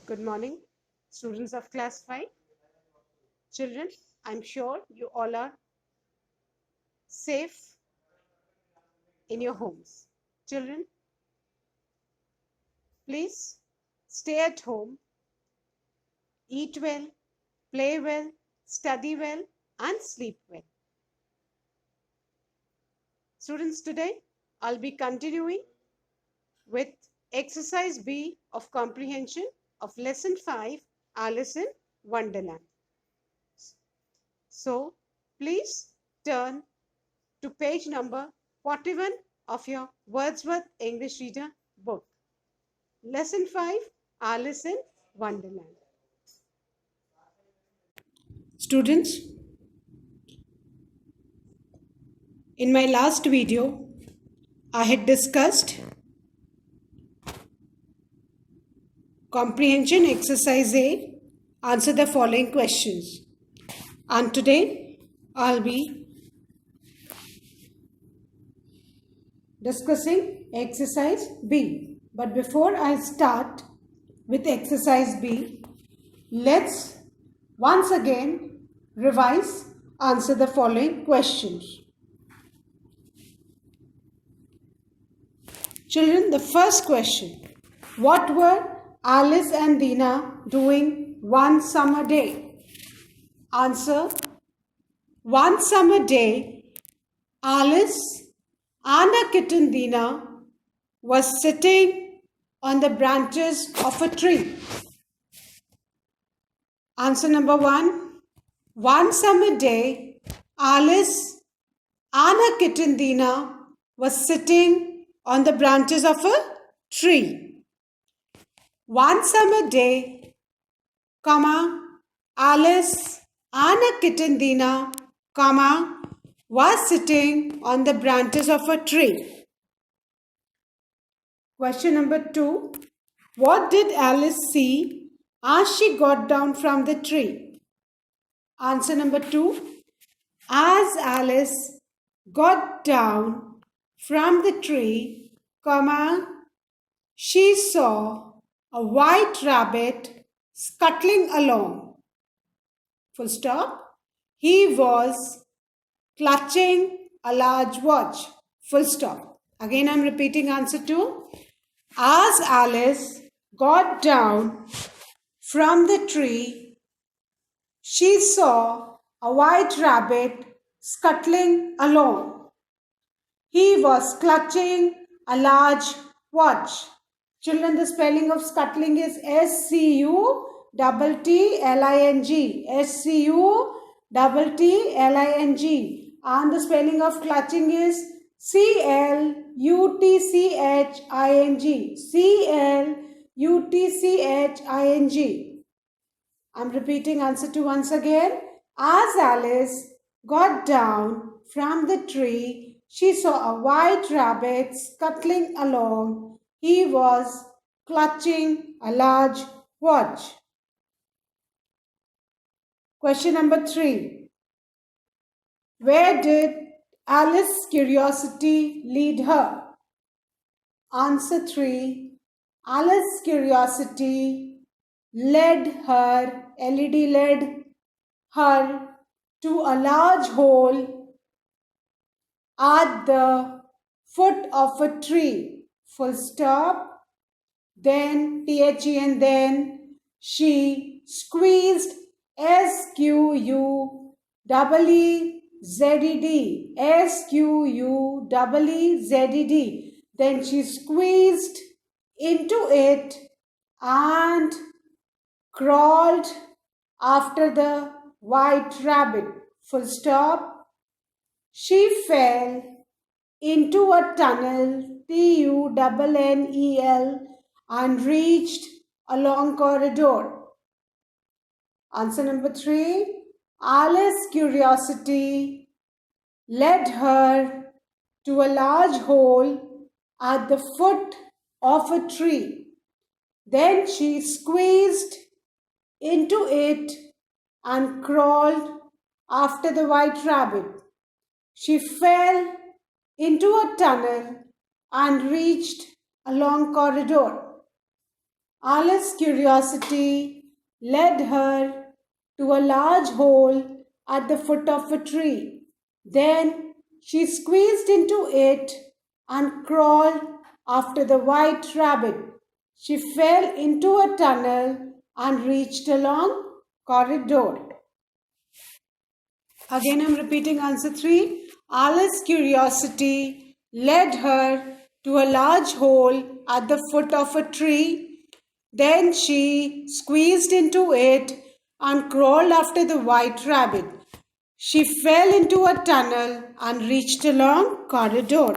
Good morning, students of class 5. Children, I'm sure you all are safe in your homes. Children, please stay at home, eat well, play well, study well, and sleep well. Students, today I'll be continuing with exercise B of comprehension of lesson 5, Alice in Wonderland. So, please turn to page number 41 of your Wordsworth English Reader book. Lesson 5, Alice in Wonderland. Students, in my last video, I had discussed comprehension exercise A, answer the following questions. And today, I'll be discussing exercise B. But before I start with exercise B, let's once again revise, answer the following questions. Children, the first question. What were Alice and Dina doing one summer day? Answer. One summer day, Alice and her kitten Dina was sitting on the branches of a tree. Answer number 1. One summer day, Alice and her kitten Dina was sitting on the branches of a tree. One summer day, Alice and her kitten Dina, was sitting on the branches of a tree. Question number 2. What did Alice see as she got down from the tree? Answer number 2. As Alice got down from the tree, she saw a white rabbit scuttling along. Full stop. He was clutching a large watch. Full stop. Again, I'm repeating answer 2. As Alice got down from the tree, she saw a white rabbit scuttling along. He was clutching a large watch. Children, the spelling of scuttling is S-C-U-T-T-L-I-N-G. S-C-U-T-T-L-I-N-G. And the spelling of clutching is C-L-U-T-C-H-I-N-G. C-L-U-T-C-H-I-N-G. I'm repeating answer 2 once again. As Alice got down from the tree, she saw a white rabbit scuttling along. He was clutching a large watch. Question number 3. Where did Alice's curiosity lead her? Answer 3. Alice's curiosity led her to a large hole at the foot of a tree. Full stop. Then, T-H-E-N, then she squeezed S-Q-U-E-E-Z-E-D. S-Q-U-E-E-Z-E-D. Then she squeezed into it and crawled after the white rabbit. Full stop. She fell into a tunnel, Tunnel, and reached a long corridor. Answer number 3. Alice's curiosity led her to a large hole at the foot of a tree. Then she squeezed into it and crawled after the white rabbit. She fell into a tunnel and reached a long corridor. Alice's curiosity led her to a large hole at the foot of a tree. Then she squeezed into it and crawled after the white rabbit. She fell into a tunnel and reached a long corridor. Again, I'm repeating answer 3. Alice's curiosity led her to a large hole at the foot of a tree. Then she squeezed into it and crawled after the white rabbit. She fell into a tunnel and reached a long corridor.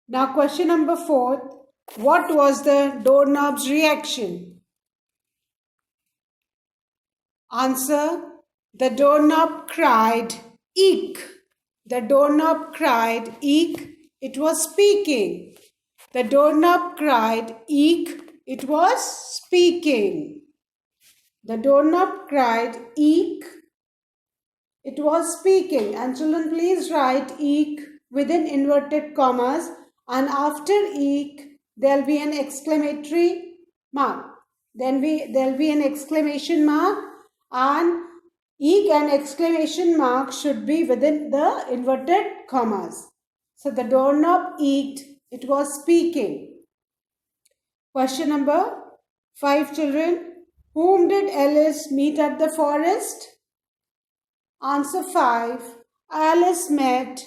Now, question number 4. What was the doorknob's reaction? Answer. The doorknob cried, "Eek!" The doorknob cried, "Eek!" It was speaking. The doorknob cried, "Eek!" It was speaking. The doorknob cried, "Eek!" It was speaking. And children, please write "eek" within inverted commas, and after "eek" there will be an exclamatory mark. Then there will be an exclamation mark, and "eek" and exclamation mark should be within the inverted commas. So the doorknob eeked. It was speaking. Question number 5, children. Whom did Alice meet at the forest? Answer 5. Alice met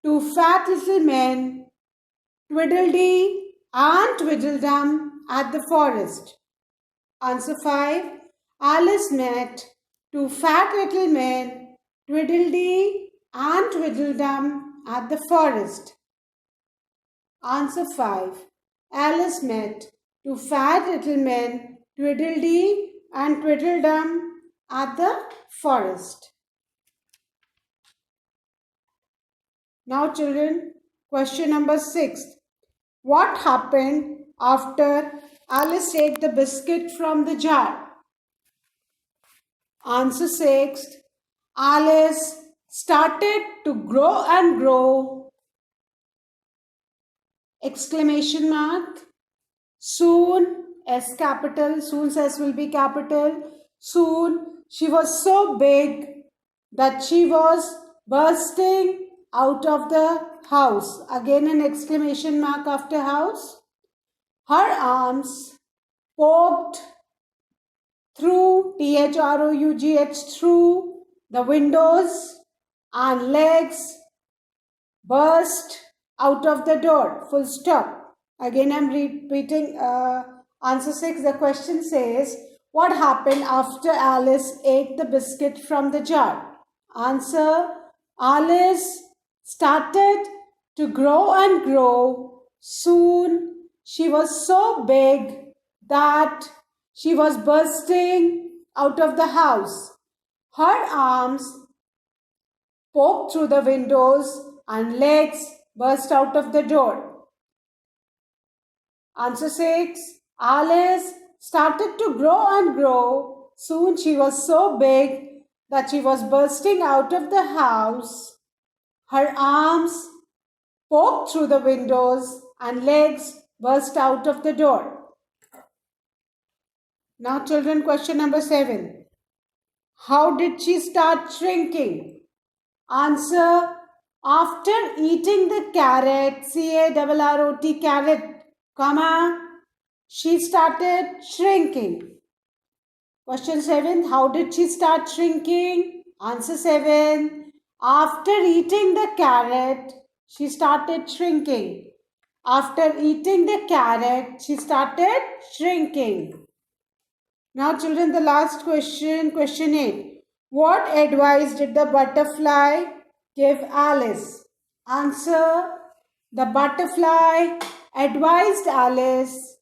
2 fat little men, Tweedledee and Tweedledum, at the forest. Answer 5. Alice met 2 fat little men, Tweedledee and Tweedledum, at the forest. Answer 5. Alice met 2 fat little men, Tweedledee and Tweedledum, at the forest. Now, children, question number 6. What happened after Alice ate the biscuit from the jar? Answer 6. Alice started to grow and grow. Exclamation mark. Soon, S capital, soon S will be capital. Soon she was so big that she was bursting out of the house. Again an exclamation mark after house. Her arms poked through, THROUGH, through the windows, and legs burst out of the door. Full stop. Again I'm repeating answer 6. The question says, what happened after Alice ate the biscuit from the jar? Answer. Alice started to grow and grow. Soon she was so big that she was bursting out of the house. Her arms poked through the windows and legs burst out of the door. Answer 6. Alice started to grow and grow. Soon she was so big that she was bursting out of the house. Her arms poked through the windows and legs burst out of the door. Now, children, question number 7. How did she start shrinking? Answer. After eating the carrot, CARROT, carrot, comma, she started shrinking. Question 7. How did she start shrinking? Answer 7. After eating the carrot, she started shrinking. After eating the carrot, she started shrinking. Now, children, the last question, question 8. What advice did the butterfly give Alice? Answer. The butterfly advised Alice,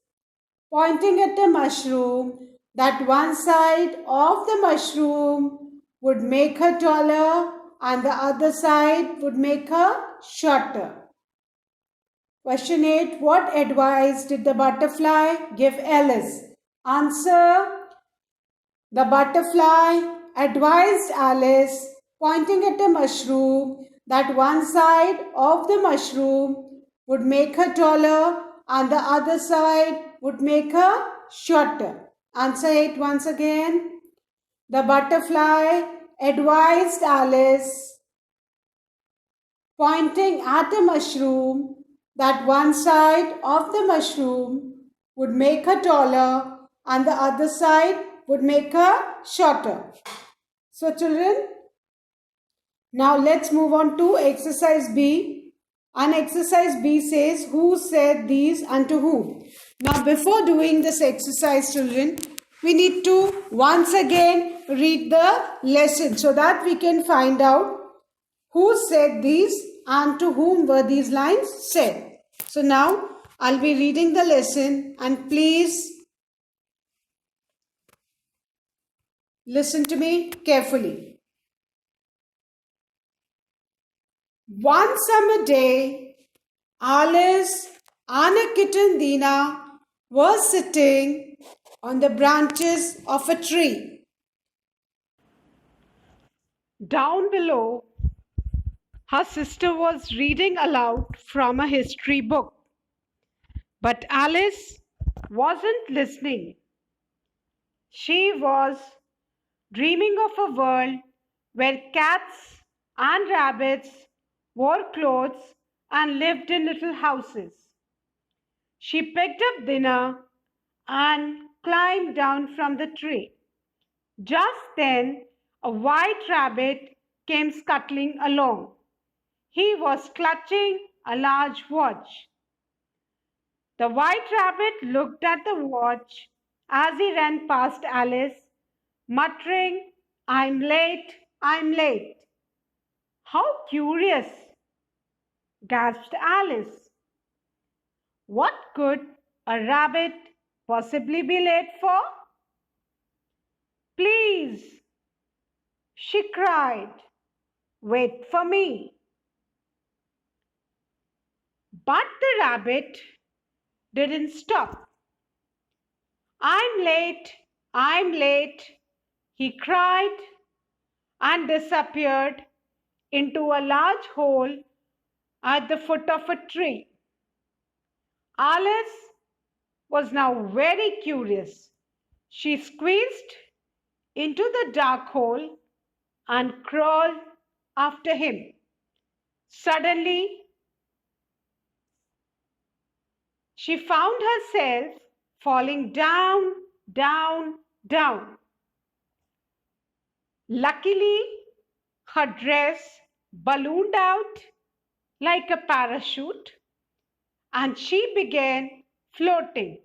pointing at the mushroom, that one side of the mushroom would make her taller and the other side would make her shorter. Question 8. What advice did the butterfly give Alice? Answer. The butterfly advised Alice, pointing at the mushroom, that one side of the mushroom would make her taller and the other side would make her shorter. Answer it once again. The butterfly advised Alice, pointing at a mushroom, that one side of the mushroom would make her taller and the other side would make her shorter. So, children, now let's move on to exercise B. And exercise B says, who said these and to whom? Now, before doing this exercise, children, we need to once again read the lesson so that we can find out who said these and to whom were these lines said. So now I'll be reading the lesson and please listen to me carefully. One summer day, Alice and her kitten Dina were sitting on the branches of a tree. Down below, her sister was reading aloud from a history book. But Alice wasn't listening. She was dreaming of a world where cats and rabbits wore clothes and lived in little houses. She picked up dinner and climbed down from the tree. Just then, a white rabbit came scuttling along. He was clutching a large watch. The white rabbit looked at the watch as he ran past Alice, muttering, "I'm late, I'm late." "How curious!" gasped Alice. What could a rabbit possibly be late for? "Please," she cried, "wait for me." But the rabbit didn't stop. I'm late," he cried and disappeared into a large hole at the foot of a tree. Alice was now very curious. She squeezed into the dark hole and crawled after him. Suddenly, she found herself falling down, down, down. Luckily, her dress ballooned out like a parachute and she began floating.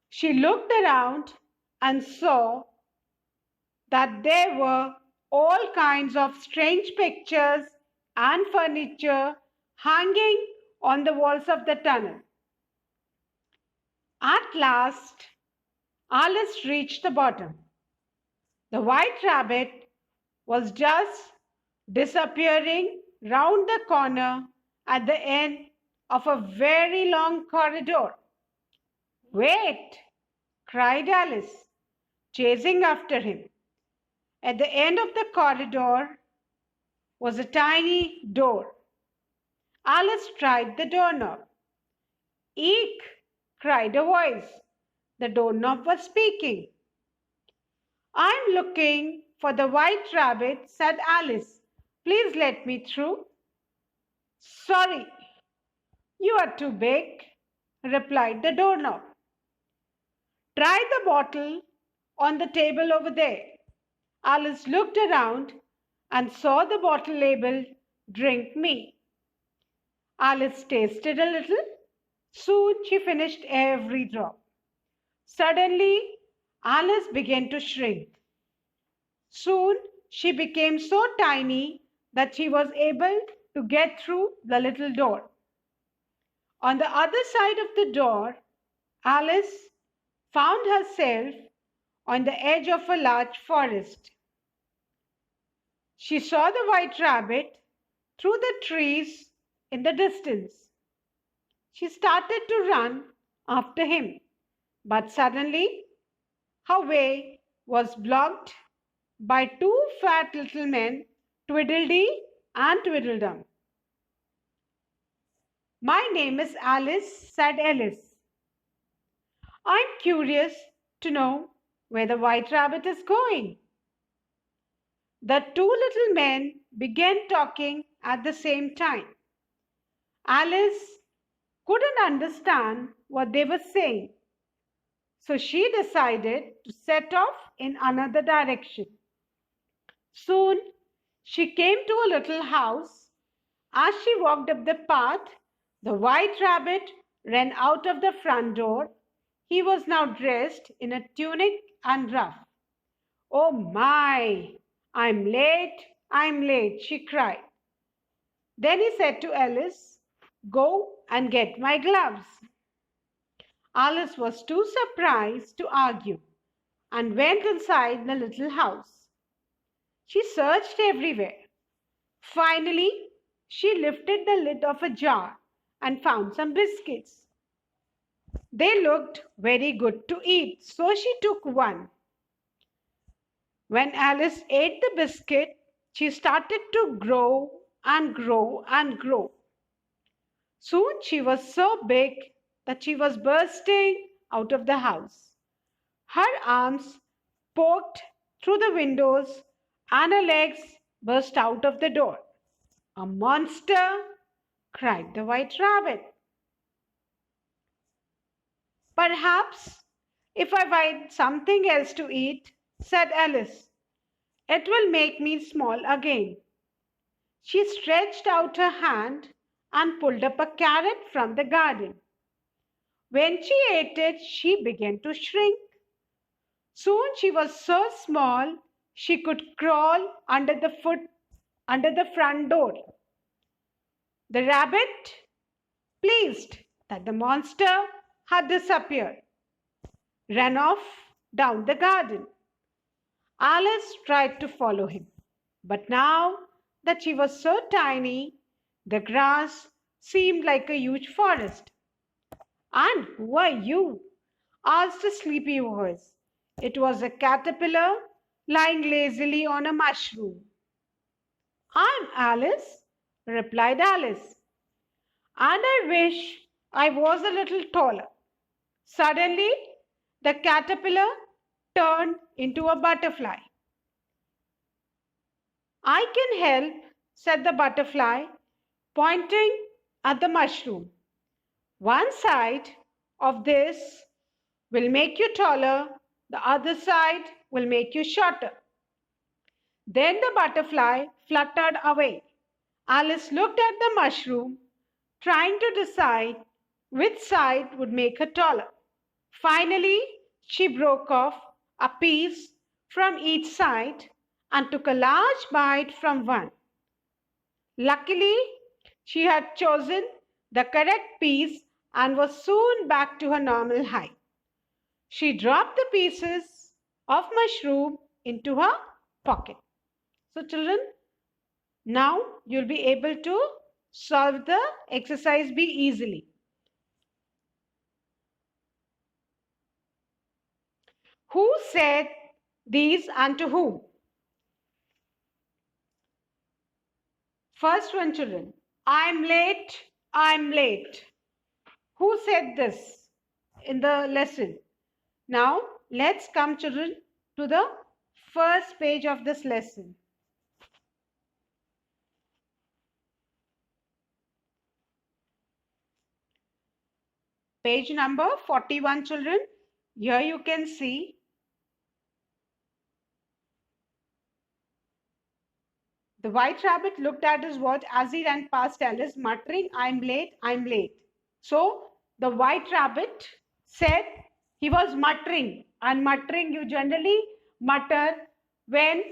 She looked around and saw that there were all kinds of strange pictures and furniture hanging on the walls of the tunnel. At last, Alice reached the bottom. The white rabbit was just disappearing round the corner at the end of a very long corridor. "Wait!" cried Alice, chasing after him. At the end of the corridor was a tiny door. Alice tried the doorknob. "Eek!" cried a voice. The doorknob was speaking. "I'm looking for the white rabbit," said Alice. "Please let me through." "Sorry, you are too big," replied the doorknob. "Try the bottle on the table over there." Alice looked around and saw the bottle labeled "Drink Me." Alice tasted a little. Soon she finished every drop. Suddenly, Alice began to shrink. Soon she became so tiny that she was able to get through the little door. On the other side of the door, Alice found herself on the edge of a large forest. She saw the white rabbit through the trees in the distance. She started to run after him, but suddenly her way was blocked by two fat little men, Tweedledee and Tweedledum. "My name is Alice," said Alice. I'm curious to know where the white rabbit is going. The two little men began talking at the same time. Alice couldn't understand what they were saying, so she decided to set off in another direction. Soon she came to a little house. As she walked up the path, the white rabbit ran out of the front door. He was now dressed in a tunic and ruff. Oh my, I'm late, she cried. Then he said to Alice, go and get my gloves. Alice was too surprised to argue and went inside the little house. She searched everywhere. Finally, she lifted the lid of a jar and found some biscuits. They looked very good to eat, so she took one. When Alice ate the biscuit, she started to grow and grow and grow. Soon she was so big that she was bursting out of the house. Her arms poked through the windows and her legs burst out of the door. A monster! Cried the white rabbit. Perhaps if I find something else to eat, said Alice, it will make me small again. She stretched out her hand and pulled up a carrot from the garden. When she ate it, she began to shrink. Soon she was so small she could crawl under the front door. The rabbit, pleased that the monster had disappeared, ran off down the garden. Alice tried to follow him, but now that she was so tiny, the grass seemed like a huge forest. And who are you? Asked a sleepy voice. It was a caterpillar lying lazily on a mushroom. I'm Alice, replied Alice, and I wish I was a little taller. Suddenly, the caterpillar turned into a butterfly. I can help, said the butterfly, pointing at the mushroom. One side of this will make you taller, the other side will make you shorter. Then the butterfly fluttered away. Alice looked at the mushroom, trying to decide which side would make her taller. Finally, she broke off a piece from each side and took a large bite from one. Luckily, she had chosen the correct piece and was soon back to her normal height. She dropped the pieces of mushroom into her pocket. So, children, now you'll be able to solve the exercise B easily. Who said these and to whom? First one, children. I'm late, I'm late. Who said this in the lesson? Now, let's come, children, to the first page of this lesson. Page number 41, children. Here you can see the white rabbit looked at his watch as he ran past Alice, muttering, I'm late, I'm late. So, the white rabbit said he was muttering, and muttering you generally mutter when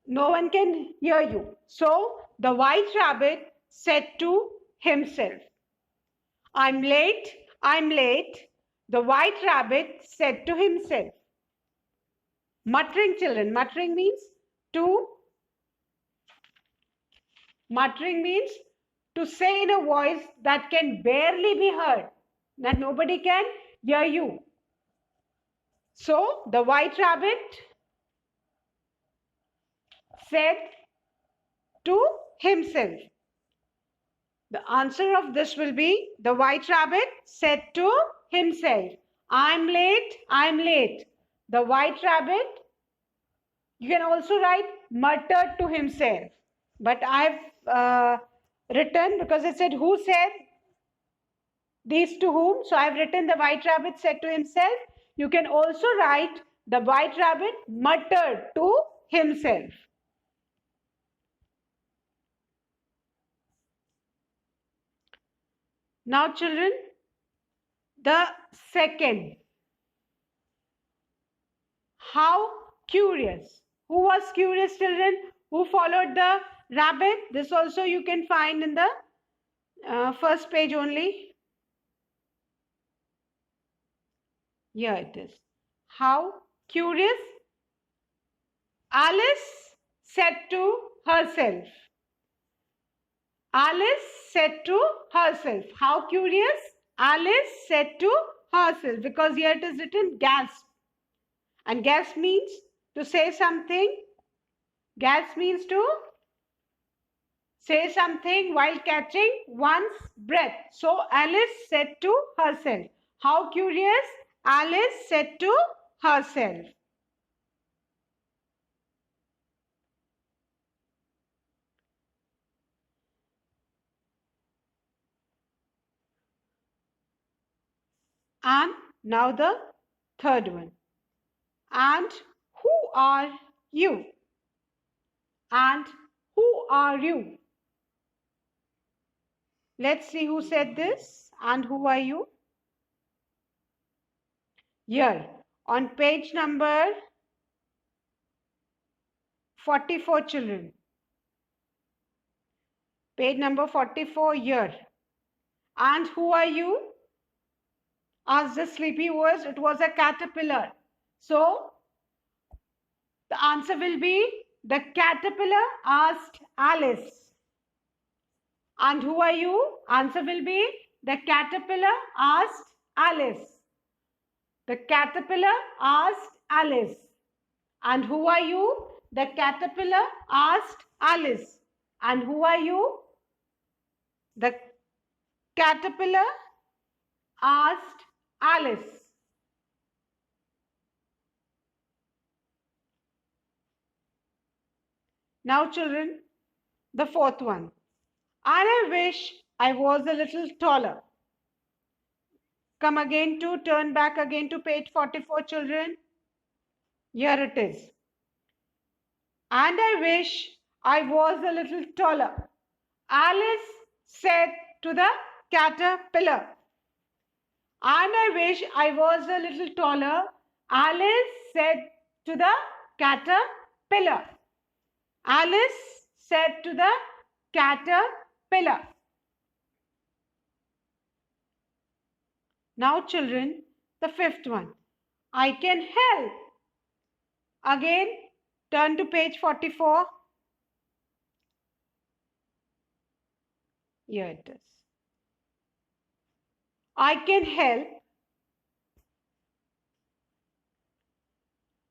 no one can hear you. So, the white rabbit said to himself, I'm late, I'm late. The white rabbit said to himself. Muttering, children. Muttering means to say in a voice that can barely be heard, that nobody can hear you. So the white rabbit said to himself, The answer of this will be the white rabbit said to himself, I'm late, I'm late. The white rabbit, you can also write muttered to himself. But I've written because it said who said these to whom. So I've written the white rabbit said to himself. You can also write the white rabbit muttered to himself. Now children, the second. How curious. Who was curious, children? Who followed the rabbit? This also you can find in the first page only. Here it is. How curious. Alice said to herself. Alice said to herself. How curious. Alice said to herself. Because here it is written gasp. And gasp means to say something. Gasp means to say something while catching one's breath. So Alice said to herself. How curious. Alice said to herself. And now the third one. And who are you? And who are you? Let's see who said this. And who are you? Here on page number 44, children. Page number 44 here. And who are you? Asked the sleepy voice. It was a caterpillar. So the answer will be the caterpillar asked Alice. And who are you? Answer will be the caterpillar asked Alice. The caterpillar asked Alice. And who are you? The caterpillar asked Alice. And who are you? The caterpillar asked Alice. Now children, the fourth one. And I wish I was a little taller. Come again to, turn back again to page 44, children. Here it is. And I wish I was a little taller. Alice said to the caterpillar. And I wish I was a little taller. Alice said to the caterpillar. Alice said to the caterpillar. Now children, the fifth one. I can help. Again, turn to page 44. Here it is. I can help.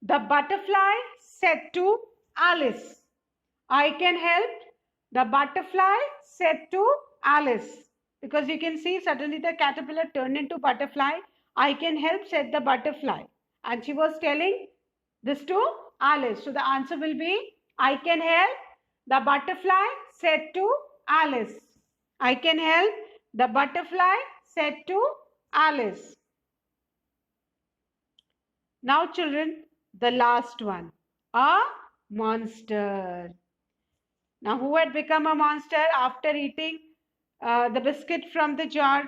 The butterfly said to Alice. I can help. The butterfly said to Alice. Because you can see suddenly the caterpillar turned into butterfly. I can help, said the butterfly. And she was telling this to Alice. So the answer will be I can help. The butterfly said to Alice. I can help. The butterfly said to Alice. Now children, the last one. A monster. Now who had become a monster after eating the biscuit from the jar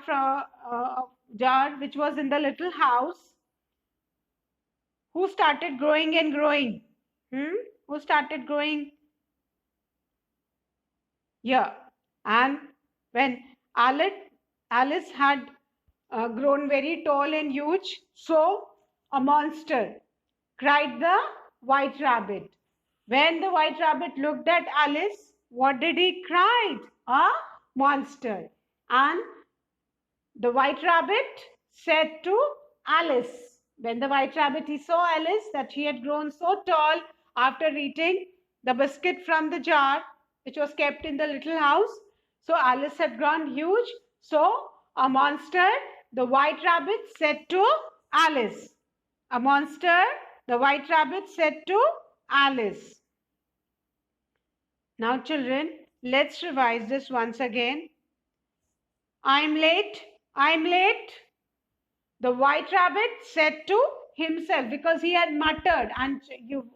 which was in the little house? Who started growing and growing? Who started growing? Yeah. And when Alice had grown very tall and huge, so a monster, cried the white rabbit. When the white rabbit looked at Alice, what did he cry? A monster. And the white rabbit said to Alice, when the white rabbit he saw Alice that she had grown so tall after eating the biscuit from the jar which was kept in the little house. So Alice had grown huge. So a monster, the white rabbit, said to Alice. A monster, the white rabbit, said to Alice. Now, children, let's revise this once again. I'm late. I'm late. The white rabbit said to himself, because he had muttered, and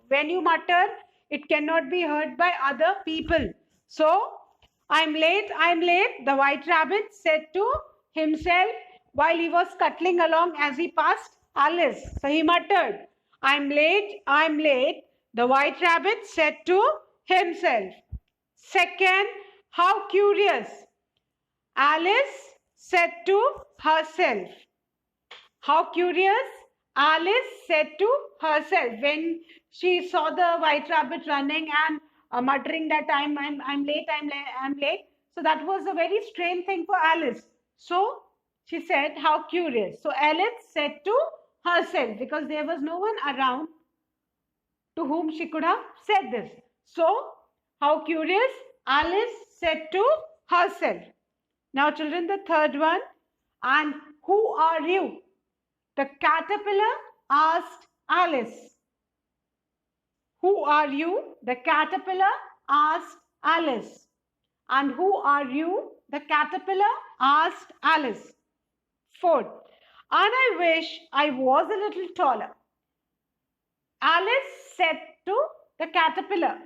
when you mutter, it cannot be heard by other people. So, I'm late, I'm late, the white rabbit said to himself while he was scuttling along as he passed Alice. So he muttered, I'm late, I'm late, the white rabbit said to himself. Second, how curious, Alice said to herself. How curious, Alice said to herself when she saw the white rabbit running and muttering that I'm late, I'm late, I'm late. So that was a very strange thing for Alice. So she said, how curious. So Alice said to herself, because there was no one around to whom she could have said this. So, how curious, Alice said to herself. Now, children, the third one. And who are you? The caterpillar asked Alice. Who are you? The caterpillar asked Alice. And who are you? The caterpillar asked Alice. Fourth, and I wish I was a little taller. Alice said to the caterpillar.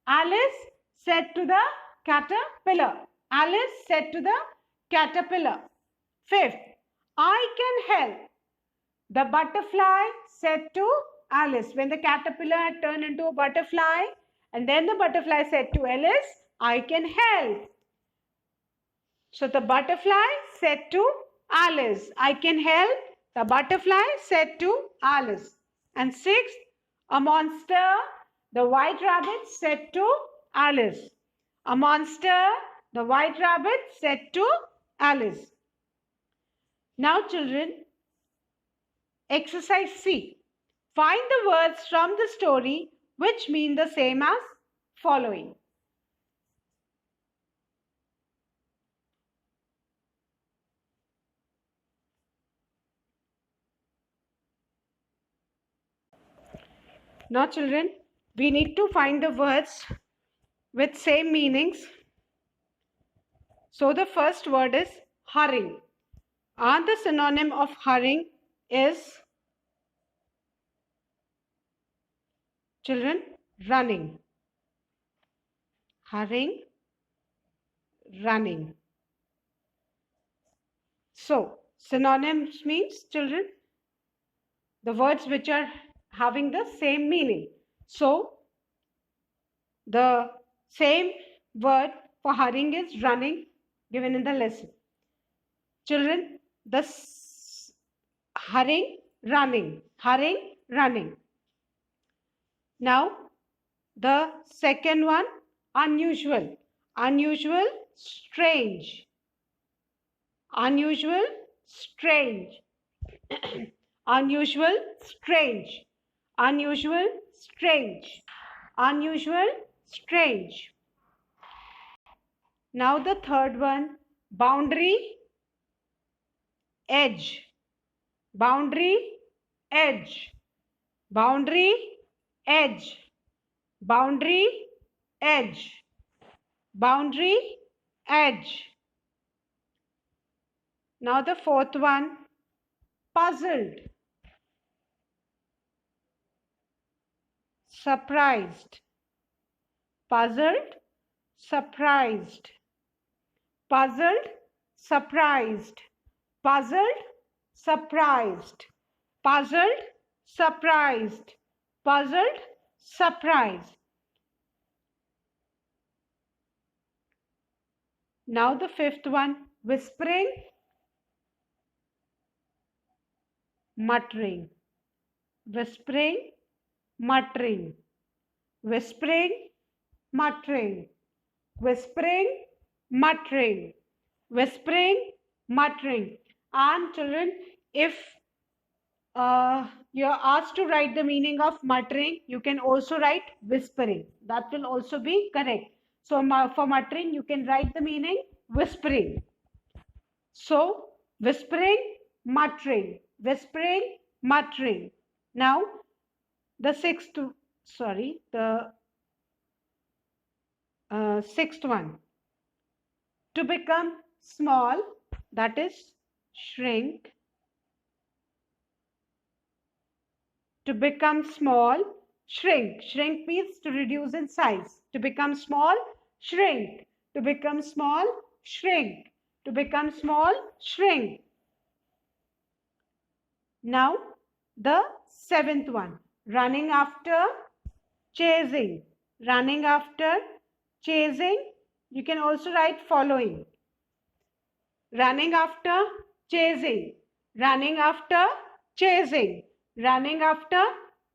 Alice said to the caterpillar. Alice said to the caterpillar. Fifth, I can help. The butterfly said to Alice. When the caterpillar had turned into a butterfly, and then the butterfly said to Alice, I can help. So the butterfly said to Alice, I can help. The butterfly said to Alice. And sixth, a monster, the white rabbit said to Alice. A monster, the white rabbit said to Alice. Now, children, exercise C. Find the words from the story which mean the same as following. Now, children, we need to find the words with same meanings. So, the first word is hurrying. And the synonym of hurrying is, children, running. Hurrying, running. So, synonyms means, children, the words which are having the same meaning. So, the same word for hurrying is running, given in the lesson. Children, the hurrying, running, hurrying, running. Now, the second one, unusual, unusual, strange, unusual, strange, unusual, strange, unusual, strange, unusual, strange. Now the third one, boundary, edge, boundary, edge, boundary, edge, boundary, edge, boundary, edge. Now the fourth one, puzzled, surprised, puzzled, surprised, puzzled, surprised, puzzled, surprised, puzzled, surprised, puzzled, surprised. Now the fifth one, whispering, muttering, whispering, muttering, whispering, muttering, whispering, muttering, whispering, muttering. And children, if you are asked to write the meaning of muttering, you can also write whispering. That will also be correct. So for muttering, you can write the meaning whispering. So, whispering, muttering, whispering, muttering. Now, the sixth one. To become small, that is shrink. To become small, shrink. Shrink means to reduce in size. To become small, shrink. To become small, shrink. To become small, shrink. Now, the seventh one. Running after, chasing. Running after, chasing. You can also write following. Running after, chasing. Running after, chasing. Running after,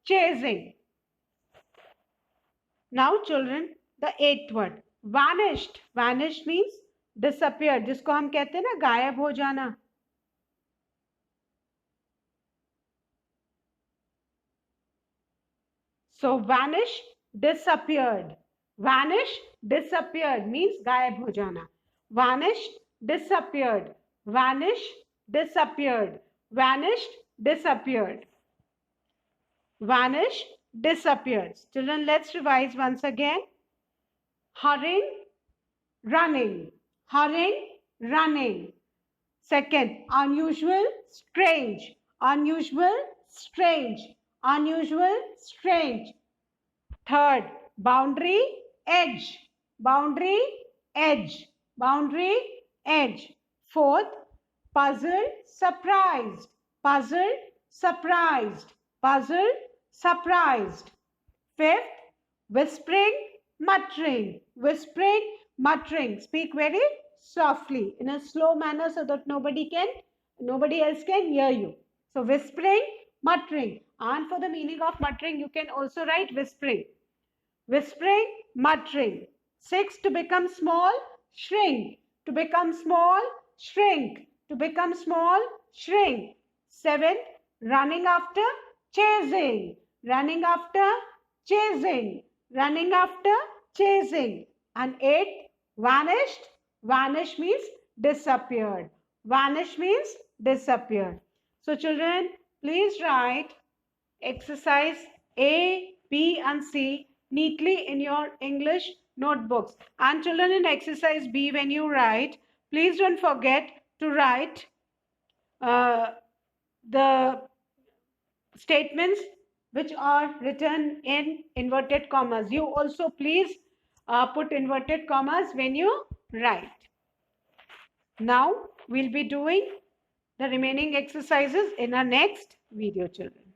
chasing. Now children, the eighth word. Vanished. Vanished means disappeared. जिसको हम कहते हैं ना गायब हो जाना. So vanish, disappeared. Vanish, disappeared means गायब हो जाना. Vanish, disappeared. Vanish, disappeared. Vanished, disappeared. Vanish, disappeared. Children, let's revise once again. Hurrying, running. Hurrying, running. Second, unusual, strange. Unusual, strange. Unusual, strange. Third, boundary, edge. Boundary, edge. Boundary, edge. Fourth, puzzled, surprised. Puzzled, surprised. Puzzled, surprised. Fifth, whispering, muttering. Whispering, muttering. Speak very softly in a slow manner so that nobody else can hear you. So whispering, muttering. And for the meaning of muttering, you can also write whispering. Whispering, muttering. Six, to become small, shrink. To become small, shrink. To become small, shrink. Seven, running after, chasing. Running after, chasing. Running after, chasing. And eight, vanished. Vanish means disappeared. Vanish means disappeared. So children, please write exercise A, B and C neatly in your English notebooks. And children, in exercise B, when you write, please don't forget to write the statements which are written in inverted commas. You also please put inverted commas when you write. Now we'll be doing the remaining exercises in our next video, children.